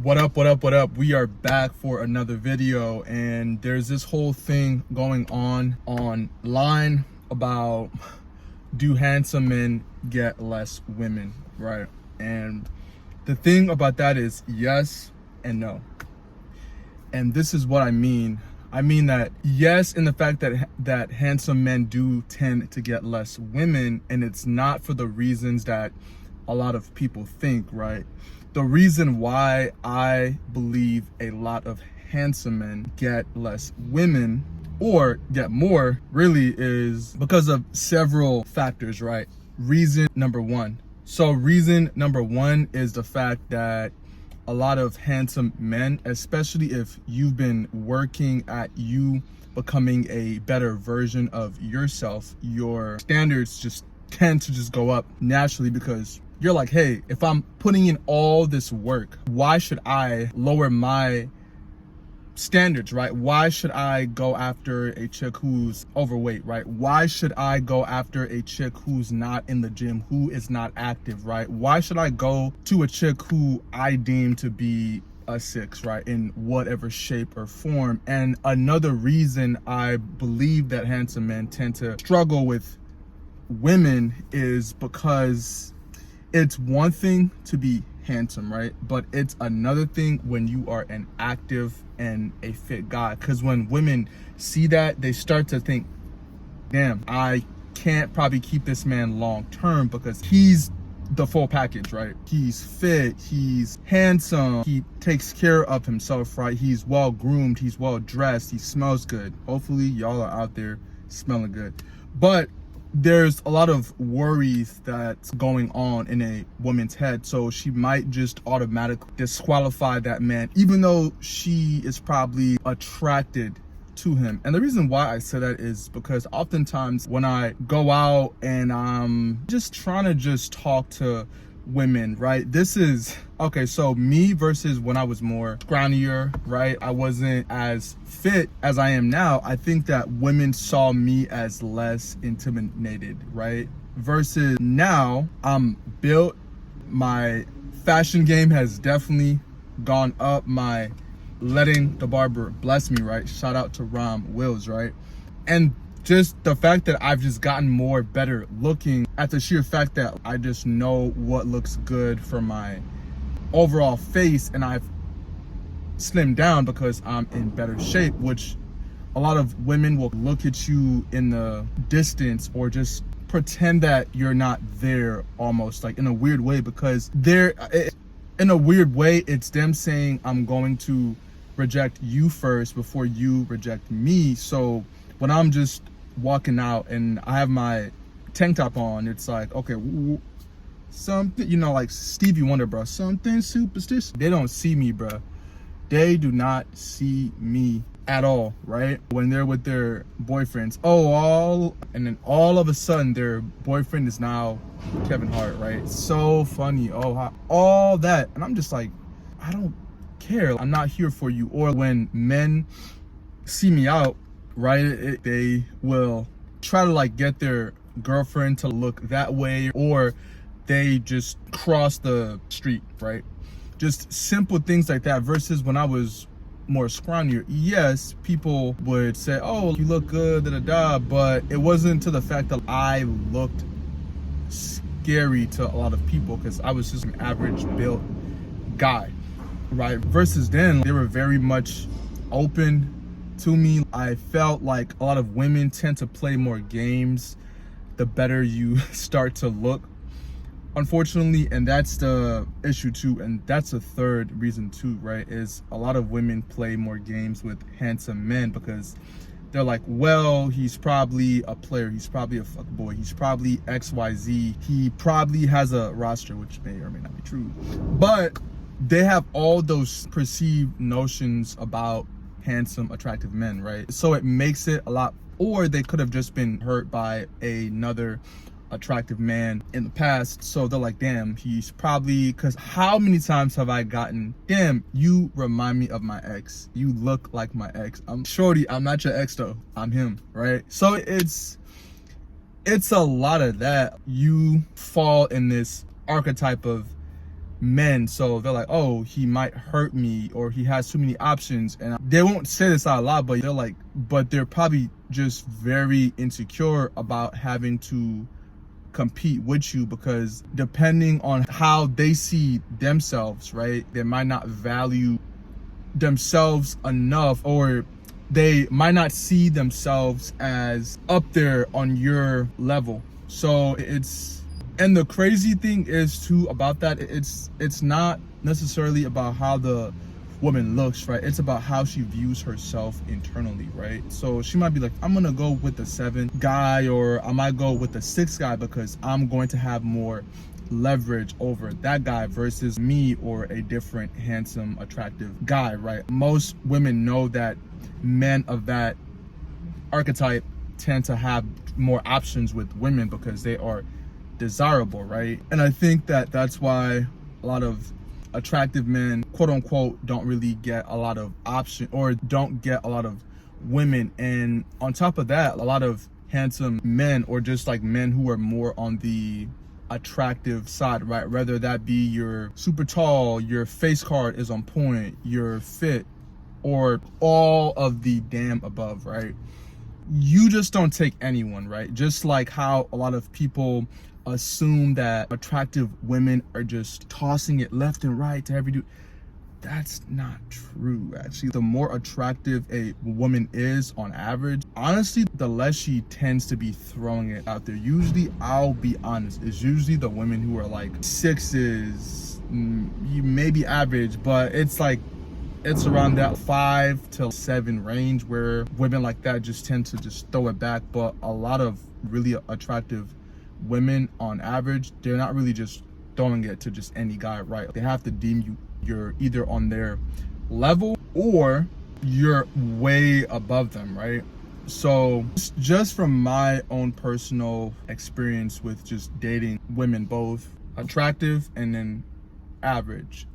What up, what up, what up? We are back for another video, and there's this whole thing going on online about, do handsome men get less women, right? And the thing about that is yes and no. And this is what I mean. I mean that yes, in the fact that handsome men do tend to get less women, and it's not for the reasons that a lot of people think, right? The reason why I believe a lot of handsome men get less women or get more really is because of several factors, right? Reason number one. So reason number one is the fact that a lot of handsome men, especially if you've been working at you becoming a better version of yourself, your standards just tend to just go up naturally, because you're like, hey, if I'm putting in all this work, why should I lower my standards, right? Why should I go after a chick who's overweight, right? Why should I go after a chick who's not in the gym, who is not active, right? Why should I go to a chick who I deem to be a 6, right, in whatever shape or form? And another reason I believe that handsome men tend to struggle with women is because it's one thing to be handsome, right? But it's another thing when you are an active and a fit guy. Because when women see that, they start to think, damn, I can't probably keep this man long term because he's the full package, right? He's fit, he's handsome, he takes care of himself, right? He's well groomed, he's well dressed, he smells good. Hopefully y'all are out there smelling good. But there's a lot of worries that's going on in a woman's head, so she might just automatically disqualify that man, even though she is probably attracted to him. And the reason why I say that is because oftentimes when I go out and I'm just trying to just talk to women, right? This is okay, so me versus when I was more scrawnier, right? I wasn't as fit as I am now. I think that women saw me as less intimidated, right? Versus now, I'm built, my fashion game has definitely gone up, my letting the barber bless me, right? Shout out to Rom Wills, right? And just the fact that I've just gotten more better looking, at the sheer fact that I just know what looks good for my overall face, and I've slimmed down because I'm in better shape, which a lot of women will look at you in the distance or just pretend that you're not there, almost like in a weird way, because in a weird way, it's them saying, I'm going to reject you first before you reject me. So when I'm just walking out and I have my tank top on, it's like, okay, something, you know, like Stevie Wonder, bro, something superstitious. They don't see me, bro. They do not see me at all, right? When they're with their boyfriends, and then all of a sudden their boyfriend is now Kevin Hart, right? So funny, all that. And I'm just like, I don't care. I'm not here for you. Or when men see me out, right, they will try to like get their girlfriend to look that way, or they just cross the street, right? Just simple things like that. Versus when I was more scrawnier, yes, people would say, oh, you look good, da-da-da, but it wasn't to the fact that I looked scary to a lot of people because I was just an average built guy, right? Versus then, they were very much open to me. I felt like a lot of women tend to play more games the better you start to look, unfortunately. And that's the issue too, and that's a third reason too, right? Is a lot of women play more games with handsome men because they're like, well, he's probably a player, he's probably a fuckboy, he's probably XYZ, he probably has a roster, which may or may not be true, but they have all those perceived notions about handsome, attractive men, right? So it makes it a lot, or they could have just been hurt by another attractive man in the past, so they're like, damn, he's probably, because how many times have I gotten, damn, you remind me of my ex, you look like my ex. I'm shorty, I'm not your ex though, I'm him, right? So it's a lot of that. You fall in this archetype of men, so they're like, oh, he might hurt me, or he has too many options. And they won't say this out loud, but they're probably just very insecure about having to compete with you, because depending on how they see themselves, right, they might not value themselves enough, or they might not see themselves as up there on your level. So and the crazy thing is too about that, it's not necessarily about how the woman looks, right? It's about how she views herself internally, right? So she might be like, I'm gonna go with the 7 guy, or I might go with the 6 guy because I'm going to have more leverage over that guy versus me or a different handsome attractive guy, right? Most women know that men of that archetype tend to have more options with women because they are desirable, right? And I think that that's why a lot of attractive men, quote unquote, don't really get a lot of option, or don't get a lot of women. And on top of that, a lot of handsome men, or just like men who are more on the attractive side, right, whether that be you're super tall, your face card is on point, you're fit, or all of the damn above, right? You just don't take anyone, right? Just like how a lot of people assume that attractive women are just tossing it left and right to every dude. That's not true, actually. The more attractive a woman is on average, honestly, the less she tends to be throwing it out there. Usually, I'll be honest, it's usually the women who are like 6s, you may be average, but it's around that 5 to 7 range where women like that just tend to just throw it back. But a lot of really attractive women on average, they're not really just throwing it to just any guy, right? They have to deem you're either on their level or you're way above them, right? So just from my own personal experience with just dating women, both attractive and then average,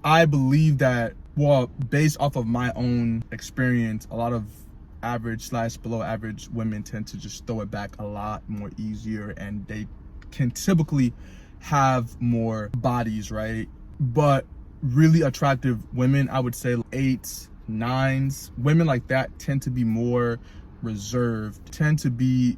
I believe that, well, based off of my own experience, a lot of average / below average women tend to just throw it back a lot more easier, and they can typically have more bodies, right? But really attractive women, I would say 8s, 9s, women like that tend to be more reserved, tend to be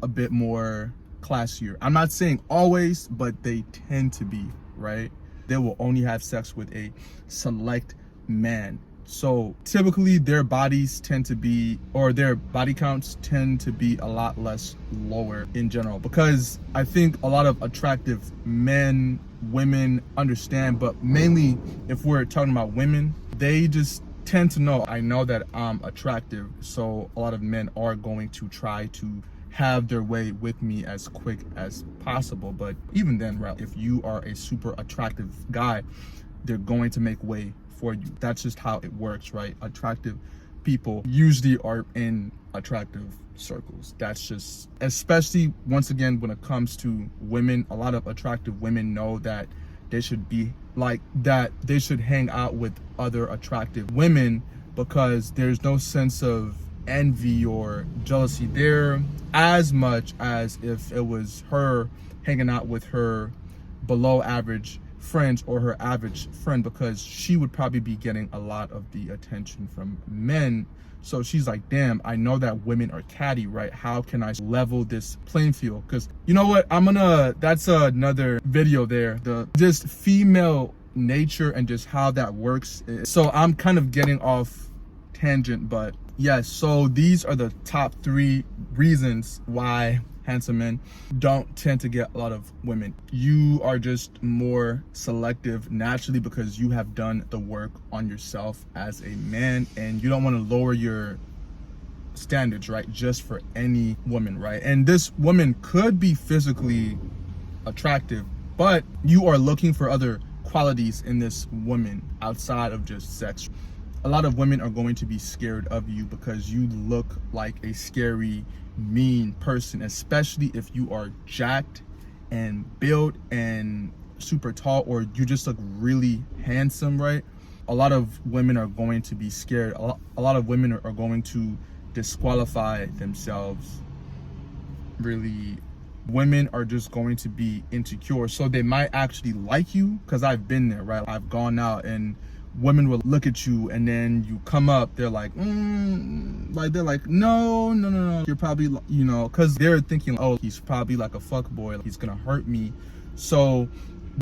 a bit more classier. I'm not saying always, but they tend to be, right? They will only have sex with a select man. So typically their bodies tend to be, or their body counts tend to be a lot less lower in general, because I think a lot of attractive men, women understand, but mainly if we're talking about women, they just tend to know, I know that I'm attractive, so a lot of men are going to try to have their way with me as quick as possible. But even then, right, if you are a super attractive guy, they're going to make way for you. That's just how it works, right? Attractive people usually are in attractive circles. That's just, especially once again when it comes to women, a lot of attractive women know that they should be like that, they should hang out with other attractive women, because there's no sense of envy or jealousy there as much as if it was her hanging out with her below average friends or her average friend, because she would probably be getting a lot of the attention from men. So she's like, damn, I know that women are catty, right? How can I level this playing field? Because you know what, that's another video there, just female nature and just how that works. So I'm kind of getting off tangent, but yes, so these are the top 3 reasons why handsome men don't tend to get a lot of women. You are just more selective naturally because you have done the work on yourself as a man, and you don't want to lower your standards, right, just for any woman, right? And this woman could be physically attractive, but you are looking for other qualities in this woman outside of just sex. A lot of women are going to be scared of you because you look like a scary, mean person, especially if you are jacked and built and super tall, or you just look really handsome, right? A lot of women are going to be scared. A lot of women are going to disqualify themselves really women are just going to be insecure. So they might actually like you, because I've been there, right? I've gone out and women will look at you, and then you come up, they're like, they're like, no, you're probably, you know, because they're thinking, oh, he's probably like a fuck boy, he's gonna hurt me. So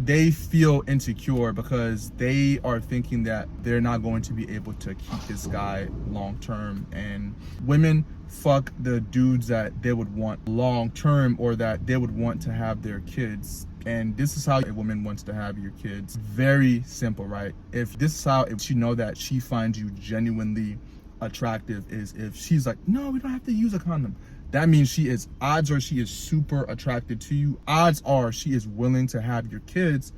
they feel insecure because they are thinking that they're not going to be able to keep this guy long term. And women fuck the dudes that they would want long term, or that they would want to have their kids. And this is how a woman wants to have your kids. Very simple, right? If you know that she finds you genuinely attractive, is if she's like, no, we don't have to use a condom. That means odds are she is super attracted to you. Odds are she is willing to have your kids.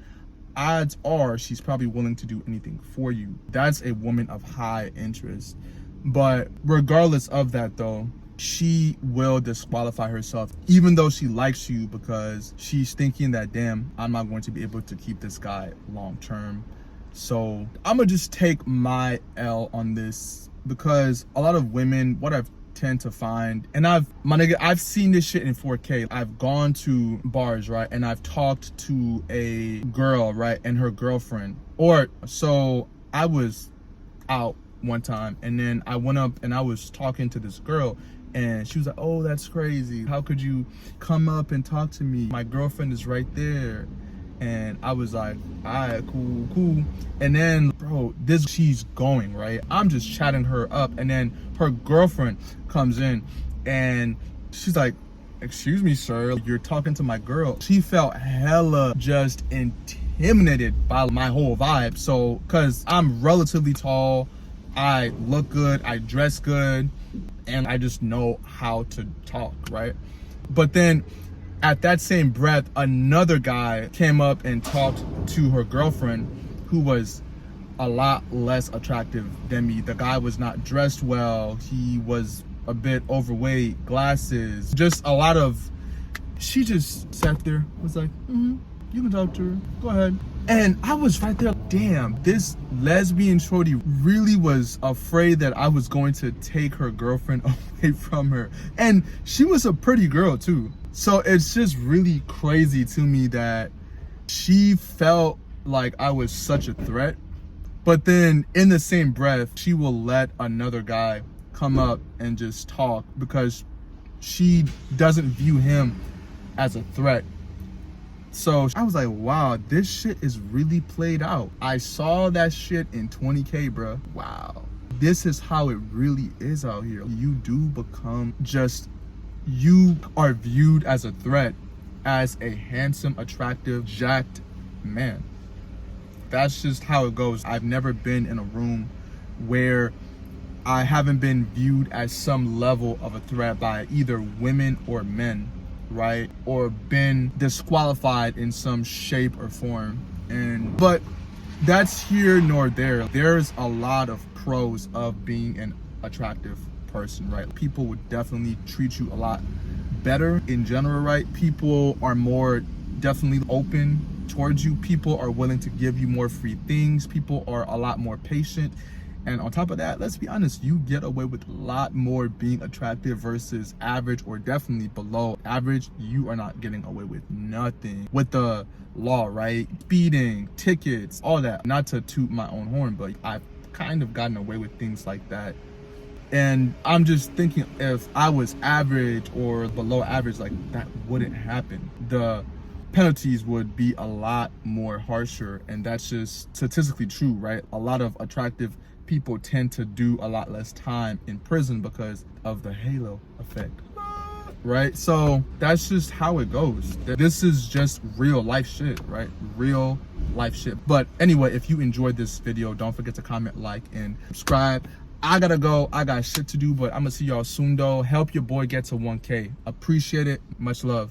Odds are she's probably willing to do anything for you. That's a woman of high interest. But regardless of that though, she will disqualify herself, even though she likes you, because she's thinking that, damn, I'm not going to be able to keep this guy long term. So I'm gonna just take my L on this, because a lot of women, what I've tend to find, and I've seen this shit in 4K. I've gone to bars, right, and I've talked to a girl, right, and her girlfriend. So I was out one time, and then I went up and I was talking to this girl, and she was like, oh, that's crazy, how could you come up and talk to me, my girlfriend is right there. And I was like, all right, cool. And then, bro, she's going, right? I'm just chatting her up. And then her girlfriend comes in and she's like, excuse me, sir, you're talking to my girl. She felt hella just intimidated by my whole vibe. So, cause I'm relatively tall, I look good, I dress good, and I just know how to talk, right? But then, at that same breath, another guy came up and talked to her girlfriend, who was a lot less attractive than me. The guy was not dressed well. He was a bit overweight, glasses, just a lot of, she just sat there, was like, you can talk to her, go ahead. And I was right there, damn, this lesbian shorty really was afraid that I was going to take her girlfriend away from her. And she was a pretty girl too. So it's just really crazy to me that she felt like I was such a threat, but then in the same breath, she will let another guy come up and just talk because she doesn't view him as a threat. So I was like, wow, this shit is really played out. I saw that shit in 20K, bro. Wow. This is how it really is out here. You do become you are viewed as a threat, as a handsome, attractive, jacked man. That's just how it goes. I've never been in a room where I haven't been viewed as some level of a threat by either women or men, right? Or been disqualified in some shape or form. But that's here nor there. There's a lot of pros of being an attractive person, right? People would definitely treat you a lot better in general, right? People are more definitely open towards you. People are willing to give you more free things. People are a lot more patient. And on top of that, let's be honest, you get away with a lot more being attractive versus average, or definitely below average. You are not getting away with nothing with the law, right? Speeding, tickets, all that. Not to toot my own horn, but I've kind of gotten away with things like that. And I'm just thinking, if I was average or below average, like, that wouldn't happen. The penalties would be a lot more harsher, and that's just statistically true, right? A lot of attractive people tend to do a lot less time in prison because of the halo effect, right? So that's just how it goes. This is just real life shit, right? Real life shit. But anyway, if you enjoyed this video, don't forget to comment, like, and subscribe. I gotta go, I got shit to do, but I'm gonna see y'all soon though. Help your boy get to 1K. Appreciate it. Much love.